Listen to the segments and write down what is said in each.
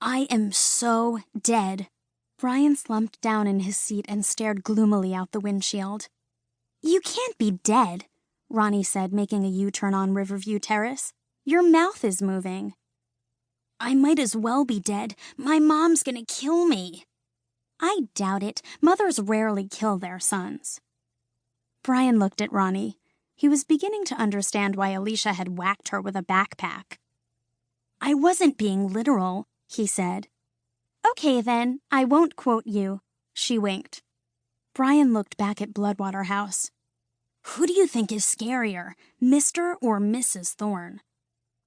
I am so dead. Brian slumped down in his seat and stared gloomily out the windshield. You can't be dead, Roni said, making a U-turn on Riverview Terrace. Your mouth is moving. I might as well be dead. My mom's gonna kill me. I doubt it. Mothers rarely kill their sons. Brian looked at Roni. He was beginning to understand why Alicia had whacked her with a backpack. I wasn't being literal, he said. Okay, then, I won't quote you. She winked. Brian looked back at Bloodwater House. Who do you think is scarier, Mr. or Mrs. Thorne?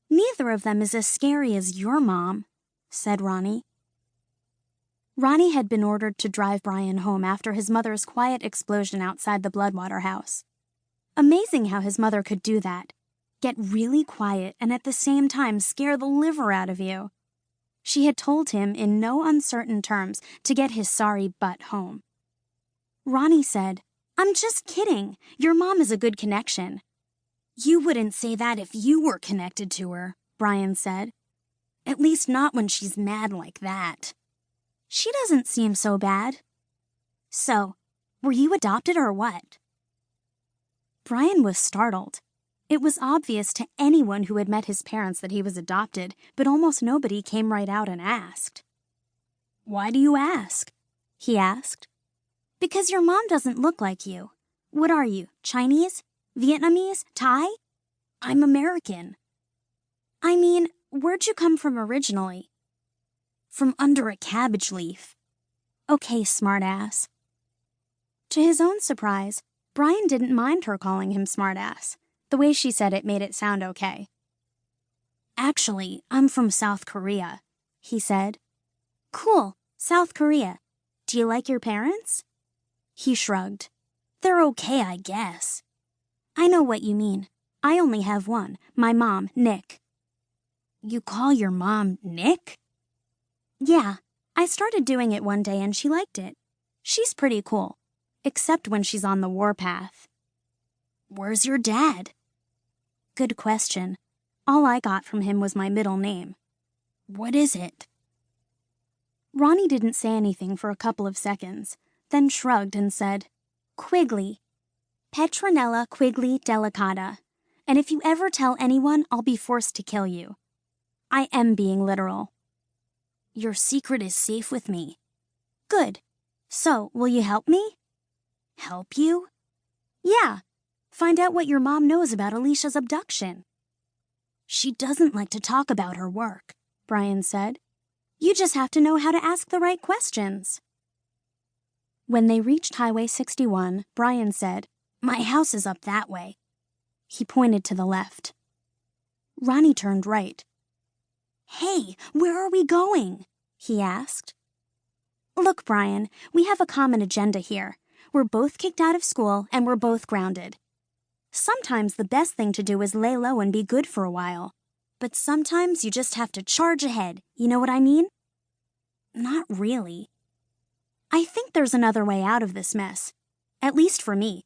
Neither of them is as scary as your mom, said Roni. Roni had been ordered to drive Brian home after his mother's quiet explosion outside the Bloodwater house. Amazing how his mother could do that. Get really quiet and at the same time scare the liver out of you. She had told him in no uncertain terms to get his sorry butt home. Roni said, I'm just kidding. Your mom is a good connection. You wouldn't say that if you were connected to her, Brian said. At least not when she's mad like that. She doesn't seem so bad. So, were you adopted or what? Brian was startled. It was obvious to anyone who had met his parents that he was adopted, but almost nobody came right out and asked. Why do you ask? He asked. Because your mom doesn't look like you. What are you, Chinese? Vietnamese? Thai? I'm American. I mean, where'd you come from originally? From under a cabbage leaf. Okay, smartass. To his own surprise, Brian didn't mind her calling him smartass. The way she said it made it sound okay. Actually, I'm from South Korea, he said. Cool, South Korea. Do you like your parents? He shrugged. They're okay, I guess. I know what you mean. I only have one, my mom, Nick. You call your mom Nick? Yeah, I started doing it one day and she liked it. She's pretty cool, except when she's on the warpath. Where's your dad? Good question. All I got from him was my middle name. What is it? Roni didn't say anything for a couple of seconds, then shrugged and said, Quigley. Petronella Quigley Delicata. And if you ever tell anyone, I'll be forced to kill you. I am being literal. Your secret is safe with me. Good. So, will you help me? Help you? Yeah. Find out what your mom knows about Alicia's abduction. She doesn't like to talk about her work, Brian said. You just have to know how to ask the right questions. When they reached Highway 61, Brian said, My house is up that way. He pointed to the left. Roni turned right. Hey, where are we going? He asked. Look, Brian, we have a common agenda here. We're both kicked out of school and we're both grounded. Sometimes the best thing to do is lay low and be good for a while. But sometimes you just have to charge ahead, you know what I mean? Not really. I think there's another way out of this mess. At least for me.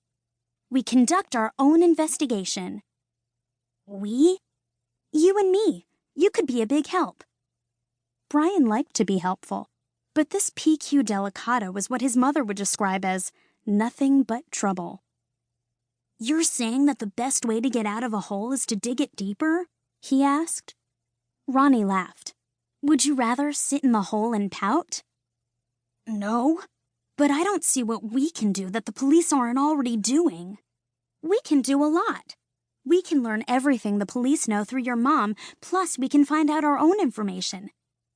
We conduct our own investigation. We? You and me. You could be a big help. Brian liked to be helpful, but this PQ Delicata was what his mother would describe as nothing but trouble. You're saying that the best way to get out of a hole is to dig it deeper? He asked. Roni laughed. Would you rather sit in the hole and pout? No, but I don't see what we can do that the police aren't already doing. We can do a lot. We can learn everything the police know through your mom, plus we can find out our own information.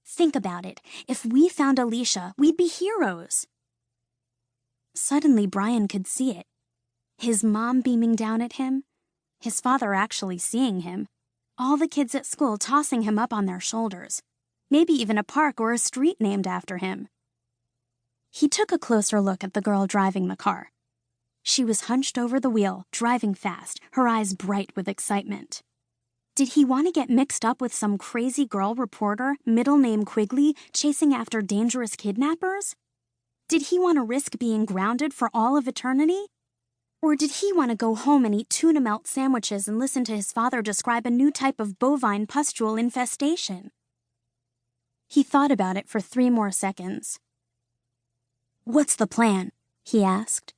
Think about it. If we found Alicia, we'd be heroes. Suddenly, Brian could see it. His mom beaming down at him, his father actually seeing him, all the kids at school tossing him up on their shoulders, maybe even a park or a street named after him. He took a closer look at the girl driving the car. She was hunched over the wheel, driving fast, her eyes bright with excitement. Did he want to get mixed up with some crazy girl reporter, middle name Quigley, chasing after dangerous kidnappers? Did he want to risk being grounded for all of eternity? Or did he want to go home and eat tuna melt sandwiches and listen to his father describe a new type of bovine pustule infestation? He thought about it for 3 more seconds. "What's the plan?" he asked.